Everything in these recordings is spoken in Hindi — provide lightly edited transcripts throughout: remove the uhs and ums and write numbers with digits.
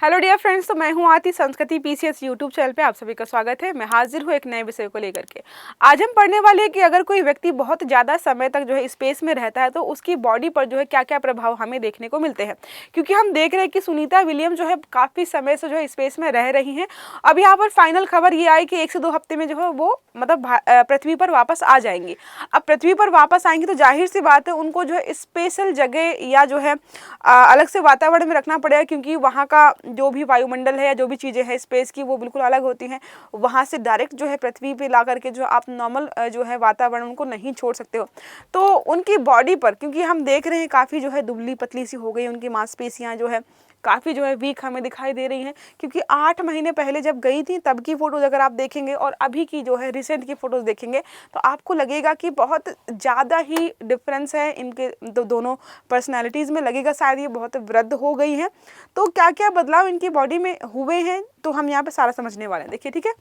हेलो डियर फ्रेंड्स, तो मैं हूं आती संस्कृति पीसीएस यूट्यूब चैनल पे आप सभी का स्वागत है। मैं हाजिर हूं एक नए विषय को लेकर के। आज हम पढ़ने वाले हैं कि अगर कोई व्यक्ति बहुत ज़्यादा समय तक जो है स्पेस में रहता है तो उसकी बॉडी पर जो है क्या क्या प्रभाव हमें देखने को मिलते हैं। क्योंकि हम देख रहे हैं कि सुनीता विलियम जो है काफ़ी समय से जो है स्पेस में रह रही हैं। अब यहाँ पर फाइनल खबर ये आई कि 1 से 2 हफ्ते में जो है वो मतलब पृथ्वी पर वापस आ जाएंगी। अब पृथ्वी पर वापस आएंगी तो जाहिर सी बात है उनको जो है स्पेशल जगह या जो है अलग से वातावरण में रखना पड़ेगा, क्योंकि वहाँ का जो भी वायुमंडल है या जो भी चीज़ें हैं स्पेस की वो बिल्कुल अलग होती हैं। वहाँ से डायरेक्ट जो है पृथ्वी पे ला करके जो आप नॉर्मल जो है वातावरण उनको नहीं छोड़ सकते हो। तो उनकी बॉडी पर, क्योंकि हम देख रहे हैं काफ़ी जो है दुबली पतली सी हो गई, उनकी मांसपेशियाँ जो है काफ़ी जो है वीक हमें दिखाई दे रही हैं। क्योंकि 8 महीने पहले जब गई थी तब की फ़ोटोज़ अगर आप देखेंगे और अभी की जो है रिसेंट की फ़ोटोज़ देखेंगे तो आपको लगेगा कि बहुत ज़्यादा ही डिफरेंस है इनके दोनों पर्सनैलिटीज़ में। लगेगा शायद ये बहुत वृद्ध हो गई हैं। तो क्या क्या बदलाव इनकी बॉडी में हुए हैं तो हम यहाँ पर सारा समझने वाले हैं। देखिए, ठीक है।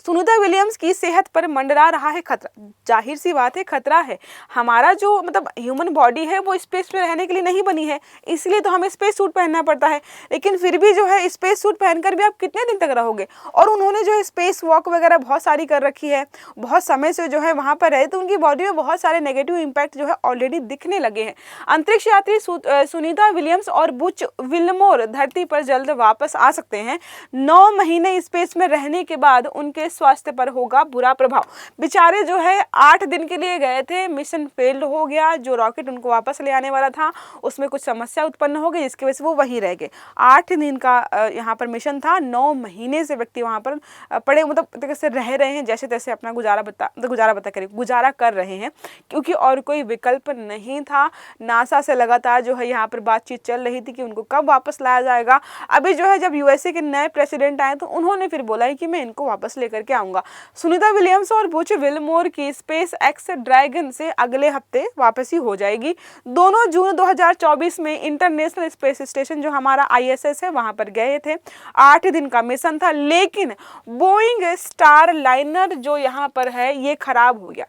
सुनीता विलियम्स की सेहत पर मंडरा रहा है खतरा। जाहिर सी बात है, खतरा है। हमारा जो मतलब ह्यूमन बॉडी है वो स्पेस में रहने के लिए नहीं बनी है, इसलिए तो हमें स्पेस सूट पहनना पड़ता है। लेकिन फिर भी जो है स्पेस सूट पहनकर भी आप कितने दिन तक रहोगे। और उन्होंने जो है स्पेस वॉक वगैरह बहुत सारी कर रखी है, बहुत समय से जो है वहाँ पर रहे, तो उनकी बॉडी में बहुत सारे नेगेटिव इम्पैक्ट जो है ऑलरेडी दिखने लगे हैं। अंतरिक्ष यात्री सुनीता विलियम्स और बुच विल्मोर धरती पर जल्द वापस आ सकते हैं। 9 महीने स्पेस में रहने के बाद उनके स्वास्थ्य पर होगा बुरा प्रभाव। बेचारे जो है 8 दिन के लिए गए थे, मिशन फेल्ड हो गया। जो रॉकेट उनको वापस ले आने वाला था उसमें कुछ समस्या उत्पन्न हो गई, जिसकी वजह से वो वहीं रह गए। 8 दिन का यहाँ पर मिशन था। 9 महीने से व्यक्ति वहाँ पर पड़े मतलब तरीके से रह रहे हैं, जैसे तैसे अपना गुजारा कर रहे हैं, क्योंकि और कोई विकल्प नहीं था। नासा से लगातार जो है यहाँ पर बातचीत चल रही थी कि उनको कब वापस लाया जाएगा। अभी जो है जब यूएसए के नए प्रेसिडेंट आए तो उन्होंने फिर बोला है कि मैं इनको वापस लेकर के आऊंगा। सुनीता विलियम्स और बुच विल्मोर की स्पेस एक्स ड्रैगन से अगले हफ्ते वापसी हो जाएगी। दोनों जून 2024 में इंटरनेशनल स्पेस स्टेशन जो हमारा आईएसएस है वहां पर गए थे। 8 दिन का मिशन था, लेकिन बोइंग स्टार लाइनर जो यहाँ पर है ये खराब हो गया।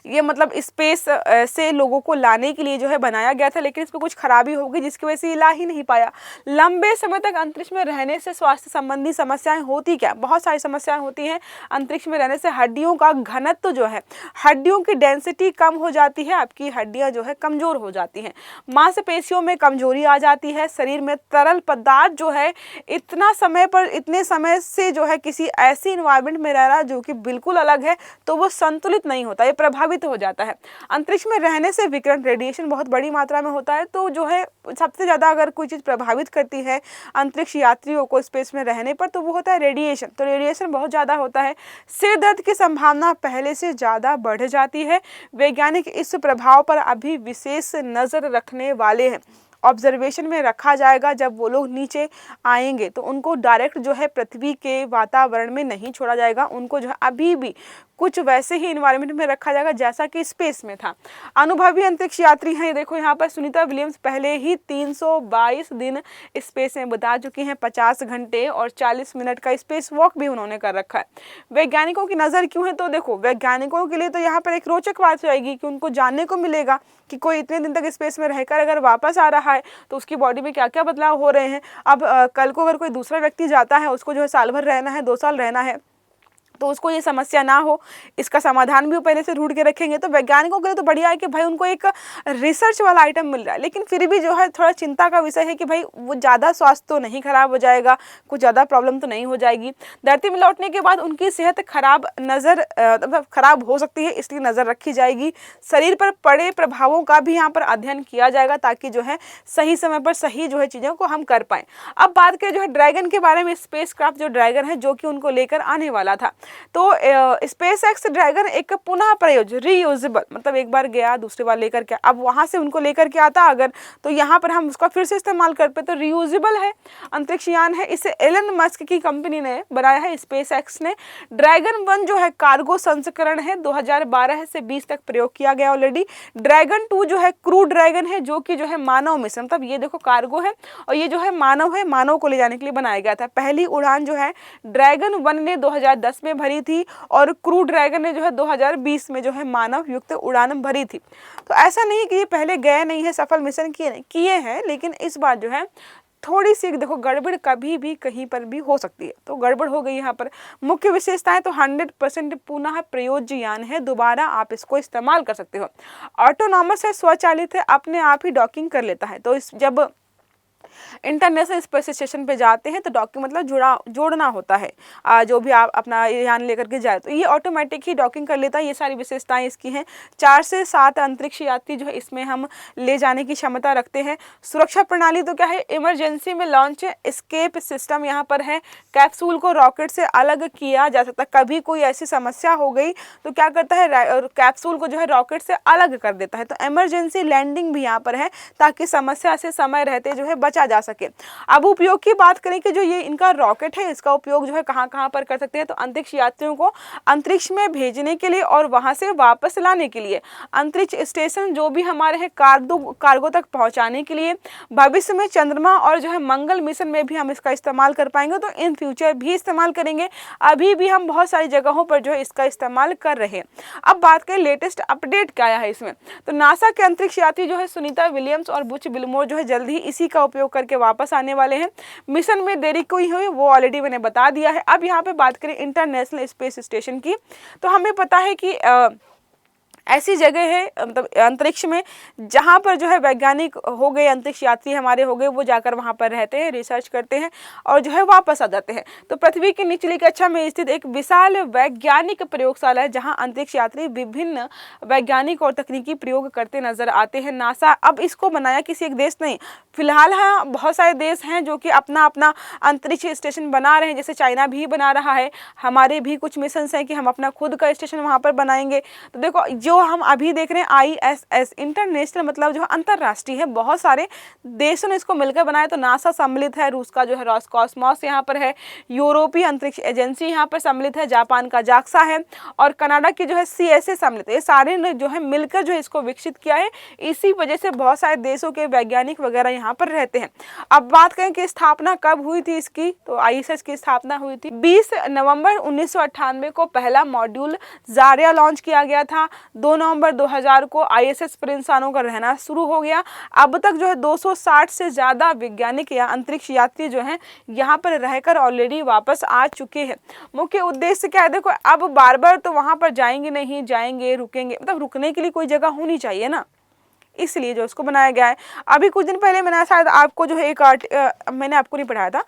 ये मतलब स्पेस से लोगों को लाने के लिए जो है बनाया गया था, लेकिन इसमें कुछ खराबी हो गई जिसकी वजह से ये ला ही नहीं पाया। लंबे समय तक अंतरिक्ष में रहने से स्वास्थ्य संबंधी समस्याएं होती क्या? बहुत सारी समस्याएं होती हैं। अंतरिक्ष में रहने से हड्डियों का घनत्व जो है, हड्डियों की डेंसिटी कम हो जाती है, आपकी हड्डियां जो है कमजोर हो जाती हैं, मांसपेशियों में कमजोरी आ जाती है, शरीर में तरल पदार्थ जो है इतने समय से जो है किसी ऐसी इन्वायरमेंट में रह रहा है जो कि बिल्कुल अलग है, तो वो संतुलित नहीं होता, ये प्रभावित हो जाता है। अंतरिक्ष में रहने से विकिरण रेडिएशन बहुत बड़ी मात्रा में होता है। तो जो है सबसे ज्यादा अगर कोई चीज प्रभावित करती है अंतरिक्ष यात्रियों को स्पेस में रहने पर तो वो होता है रेडिएशन। तो रेडिएशन बहुत ज्यादा होता है, सिर दर्द की संभावना पहले से ज्यादा बढ़ जाती है। वैज्ञानिक इस प्रभाव पर अभी विशेष नजर रखने वाले हैं। ऑब्जर्वेशन में रखा जाएगा। जब वो लोग नीचे आएंगे तो उनको डायरेक्ट जो है पृथ्वी के वातावरण में नहीं छोड़ा जाएगा, उनको जो है अभी भी कुछ वैसे ही इन्वायरमेंट में रखा जाएगा जैसा कि स्पेस में था। अनुभवी अंतरिक्ष यात्री हैं। देखो यहाँ पर सुनीता विलियम्स पहले ही 322 दिन स्पेस में बिता चुकी हैं, 50 घंटे और 40 मिनट का स्पेस वॉक भी उन्होंने कर रखा है। वैज्ञानिकों की नज़र क्यों है? तो देखो, वैज्ञानिकों के लिए तो यहाँ पर एक रोचक बात रहेगी कि उनको जानने को मिलेगा कि कोई इतने दिन तक स्पेस में रहकर अगर वापस आ रहा है तो उसकी बॉडी में क्या क्या बदलाव हो रहे हैं। अब कल को अगर कोई दूसरा व्यक्ति जाता है, उसको जो है साल भर रहना है, 2 साल रहना है, तो उसको ये समस्या ना हो, इसका समाधान भी वो पहले से ढूंढ के रखेंगे। तो वैज्ञानिकों के लिए तो बढ़िया है कि भाई उनको एक रिसर्च वाला आइटम मिल रहा है। लेकिन फिर भी जो है थोड़ा चिंता का विषय है कि भाई वो ज़्यादा स्वास्थ्य तो नहीं खराब हो जाएगा, कुछ ज़्यादा प्रॉब्लम तो नहीं हो जाएगी। धरती में लौटने के बाद उनकी सेहत खराब हो सकती है, इसलिए नज़र रखी जाएगी। शरीर पर पड़े प्रभावों का भी यहाँ पर अध्ययन किया जाएगा ताकि जो है सही समय पर सही जो है चीज़ों को हम कर पाएँ। अब बात करें जो है ड्रैगन के बारे में, स्पेस क्राफ्ट जो ड्रैगन है जो कि उनको लेकर आने वाला था। तो स्पेस एक्स ड्रैगन एक पुनः प्रयोज्य रीयूजेबल, मतलब एक बार गया दूसरी बार लेकर के, अब वहाँ से उनको लेकर के आता अगर तो यहाँ पर हम उसका फिर से इस्तेमाल कर पे, तो रीयूजेबल है, अंतरिक्ष यान है। इसे एलन मस्क की कंपनी ने बनाया है, स्पेस एक्स ने। ड्रैगन 1 जो है कार्गो संस्करण है, 2012 से 20 तक प्रयोग किया गया ऑलरेडी। ड्रैगन 2 जो है क्रू ड्रैगन है, जो कि जो है मानव मिशन, मतलब ये देखो कार्गो है और ये जो है मानव है, मानव को ले जाने के लिए बनाया गया था। पहली उड़ान जो है ड्रैगन 1 ने 2010 में भरी थी और क्रू ड्रैगन ने जो है 2020 में जो है मानव युक्त उड़ान भरी थी। तो ऐसा नहीं कि ये पहले गए नहीं है, सफल मिशन किए हैं, लेकिन इस बार जो है थोड़ी सी देखो गड़बड़ कभी भी कहीं पर भी हो सकती है, तो गड़बड़ हो गई यहाँ पर। मुख्य विशेषताएं तो 100% पुनः प्रयोज्य यान है, दोबारा आप इसको इस्तेमाल कर सकते हो। ऑटोनॉमस है, स्वचालित है, अपने आप ही डॉकिंग कर लेता है। तो इस जब इंटरनेशनल स्पेस स्टेशन पे जाते हैं तो डॉकिंग मतलब जोड़ना होता है, जो भी आप अपना यान लेकर के जाए तो ये ऑटोमेटिक ही डॉकिंग कर लेता है। ये सारी विशेषताएं इसकी हैं। 4 से 7 अंतरिक्ष यात्री जो है इसमें हम ले जाने की क्षमता रखते हैं। सुरक्षा प्रणाली तो क्या है, इमरजेंसी में लॉन्च एस्केप सिस्टम यहाँ पर है। कैप्सूल को रॉकेट से अलग किया जा सकता है, कभी कोई ऐसी समस्या हो गई तो क्या करता है, कैप्सूल को जो है रॉकेट से अलग कर देता है। तो इमरजेंसी लैंडिंग भी यहाँ पर है ताकि समस्या से समय रहते जो है बचा जा सके। अब उपयोग की बात करें कि जो ये इनका रॉकेट है इसका उपयोग जो है कहां कहां पर कर सकते हैं, तो अंतरिक्ष यात्रियों को अंतरिक्ष में भेजने के लिए और वहां से वापस लाने के लिए, अंतरिक्ष स्टेशन जो भी हमारे हैं कार्गो तक पहुंचाने के लिए, भविष्य में चंद्रमा और जो है मंगल मिशन में भी हम इसका इस्तेमाल कर पाएंगे, तो इन फ्यूचर भी इस्तेमाल करेंगे। अभी भी हम बहुत सारी जगहों पर जो है इसका इस्तेमाल कर रहे हैं। अब बात करें लेटेस्ट अपडेट क्या है इसमें, तो नासा के अंतरिक्ष यात्री जो है सुनीता विलियम्स और बुच विल्मोर जो है जल्द ही इसी का उपयोग करके वापस आने वाले हैं। मिशन में देरी कोई हुई वो ऑलरेडी मैंने बता दिया है। अब यहाँ पे बात करें इंटरनेशनल स्पेस स्टेशन की, तो हमें पता है कि ऐसी जगह है मतलब अंतरिक्ष में जहाँ पर जो है वैज्ञानिक हो गए, अंतरिक्ष यात्री हमारे हो गए, वो जाकर वहाँ पर रहते हैं, रिसर्च करते हैं और जो है वापस आ जाते हैं। तो पृथ्वी की निचली कक्षा में स्थित एक विशाल वैज्ञानिक प्रयोगशाला है जहाँ अंतरिक्ष यात्री विभिन्न वैज्ञानिक और तकनीकी प्रयोग करते नजर आते हैं। नासा अब इसको बनाया किसी एक देश नहीं, फिलहाल हाँ बहुत सारे देश हैं जो कि अपना अपना अंतरिक्ष स्टेशन बना रहे हैं, जैसे चाइना भी बना रहा है, हमारे भी कुछ मिशन हैं कि हम अपना खुद का स्टेशन वहाँ पर बनाएंगे। तो देखो जो हम अभी देख रहे हैं ISS इंटरनेशनल मतलब जो अंतरराष्ट्रीय है, बहुत सारे देशों ने इसको मिलकर बनाया। तो नासा सम्मिलित है, रूस का जो है रॉसकॉस्मोस यहाँ पर है, यूरोपीय अंतरिक्ष एजेंसी यहाँ पर सम्मिलित है, जापान का जाक्सा है और कनाडा की जो है CSA सम्मिलित है। ये सारे ने जो है मिलकर जो है इसको विकसित किया है। इसी वजह से बहुत सारे देशों के वैज्ञानिक वगैरह यहाँ पर रहते हैं। अब बात करें कि स्थापना कब हुई थी इसकी, तो ISS की स्थापना हुई थी 20 नवंबर 1998 को पहला मॉड्यूल जारिया लॉन्च किया गया था। 2 नवंबर 2000 को ISS पर इंसानों का रहना शुरू हो गया। अब तक जो है 260 से ज़्यादा वैज्ञानिक या अंतरिक्ष यात्री जो हैं यहाँ पर रहकर ऑलरेडी वापस आ चुके हैं। मुख्य उद्देश्य क्या है, देखो अब बार बार तो वहाँ पर जाएंगे नहीं, जाएंगे रुकेंगे, मतलब रुकने के लिए कोई जगह होनी चाहिए ना, इसलिए जो उसको बनाया गया है। अभी कुछ दिन पहले मैंने शायद आपको जो है मैंने आपको नहीं पढ़ाया था,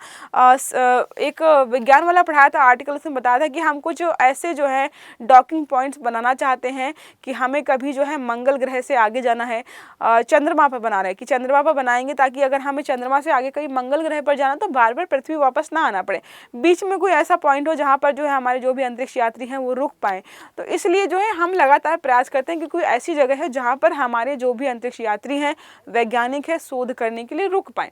एक विज्ञान वाला पढ़ाया था आर्टिकल, उसमें बताया था कि हम कुछ ऐसे जो है डॉकिंग पॉइंट्स बनाना चाहते हैं कि हमें कभी जो है मंगल ग्रह से आगे जाना है, चंद्रमा पर बना रहे हैं कि चंद्रमा पर बनाएंगे ताकि अगर हमें चंद्रमा से आगे कहीं मंगल ग्रह पर जाना तो बार बार पृथ्वी वापस ना आना पड़े, बीच में कोई ऐसा पॉइंट हो जहाँ पर जो है हमारे जो भी अंतरिक्ष यात्री हैं वो रुक पाएँ। तो इसलिए जो है हम लगातार प्रयास करते हैं कि कोई ऐसी जगह है जहाँ पर हमारे जो भी अंतरिक्ष यात्री हैं, वैज्ञानिक है, शोध करने के लिए रुक पाएं।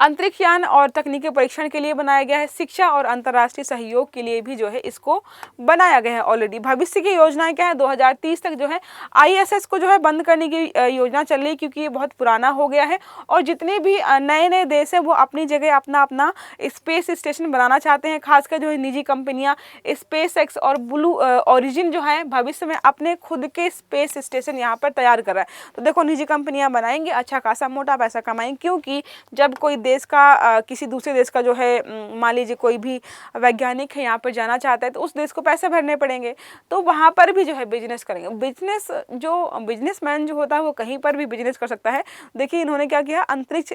अंतरिक्ष यान और तकनीकी परीक्षण के लिए बनाया गया है। शिक्षा और अंतर्राष्ट्रीय सहयोग के लिए भी जो है इसको बनाया गया है ऑलरेडी। भविष्य की योजनाएं क्या है, 2030 तक जो है ISS को जो है बंद करने की योजना चल रही है क्योंकि ये बहुत पुराना हो गया है और जितने भी नए नए देश हैं वो अपनी जगह अपना अपना स्पेस स्टेशन बनाना चाहते हैं। खासकर जो है निजी कंपनियां SpaceX और ब्लू ओरिजिन जो है भविष्य में अपने खुद के स्पेस स्टेशन यहाँ पर तैयार कर रहा है। तो देखो निजी कंपनियां बनाएंगे, अच्छा खासा मोटा पैसा कमाएंगे, क्योंकि जब कोई देश का किसी दूसरे देश का जो है मान लीजिए कोई भी वैज्ञानिक है यहाँ पर जाना चाहता है तो उस देश को पैसे भरने पड़ेंगे, तो वहाँ पर भी जो है बिजनेस करेंगे। बिजनेस जो बिजनेसमैन जो होता है वो कहीं पर भी बिजनेस कर सकता है। देखिए इन्होंने क्या किया, अंतरिक्ष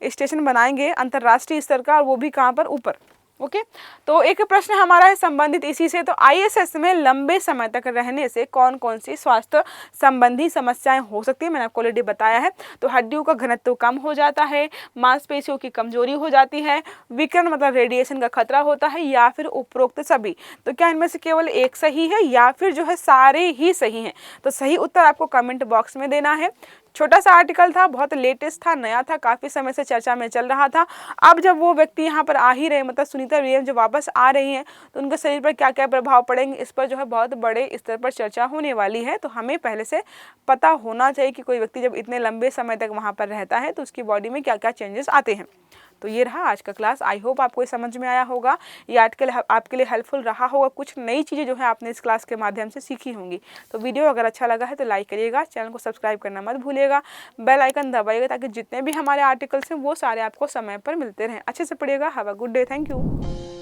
स्टेशन बनाएंगे अंतर्राष्ट्रीय स्तर का, और वो भी कहाँ पर, ऊपर। ओके तो एक प्रश्न हमारा है संबंधित इसी से, तो ISS में लंबे समय तक रहने से कौन कौन सी स्वास्थ्य संबंधी समस्याएं हो सकती है, मैंने आपको ऑलरेडी बताया है। तो हड्डियों का घनत्व कम हो जाता है, मांसपेशियों की कमजोरी हो जाती है, विकिरण मतलब रेडिएशन का खतरा होता है, या फिर उपरोक्त सभी। तो क्या इनमें से केवल एक सही है या फिर जो है सारे ही सही हैं? तो सही उत्तर आपको कमेंट बॉक्स में देना है। छोटा सा आर्टिकल था, बहुत लेटेस्ट था, नया था, काफ़ी समय से चर्चा में चल रहा था। अब जब वो व्यक्ति यहाँ पर आ ही रहे, मतलब सुनीता विलियम्स जब वापस आ रही हैं, तो उनके शरीर पर क्या क्या प्रभाव पड़ेंगे, इस पर जो है बहुत बड़े स्तर पर चर्चा होने वाली है। तो हमें पहले से पता होना चाहिए कि कोई व्यक्ति जब इतने लंबे समय तक वहाँ पर रहता है तो उसकी बॉडी में क्या क्या चेंजेस आते हैं। तो ये रहा आज का क्लास। आई होप आपको ये समझ में आया होगा, ये आपके लिए हेल्पफुल रहा होगा, कुछ नई चीज़ें जो है आपने इस क्लास के माध्यम से सीखी होंगी। तो वीडियो अगर अच्छा लगा है तो लाइक करिएगा, चैनल को सब्सक्राइब करना मत भूलिएगा, बेल आइकन दबाइएगा ताकि जितने भी हमारे आर्टिकल्स हैं वो सारे आपको समय पर मिलते रहें। अच्छे से पढ़िएगा। Have a good day. Thank you.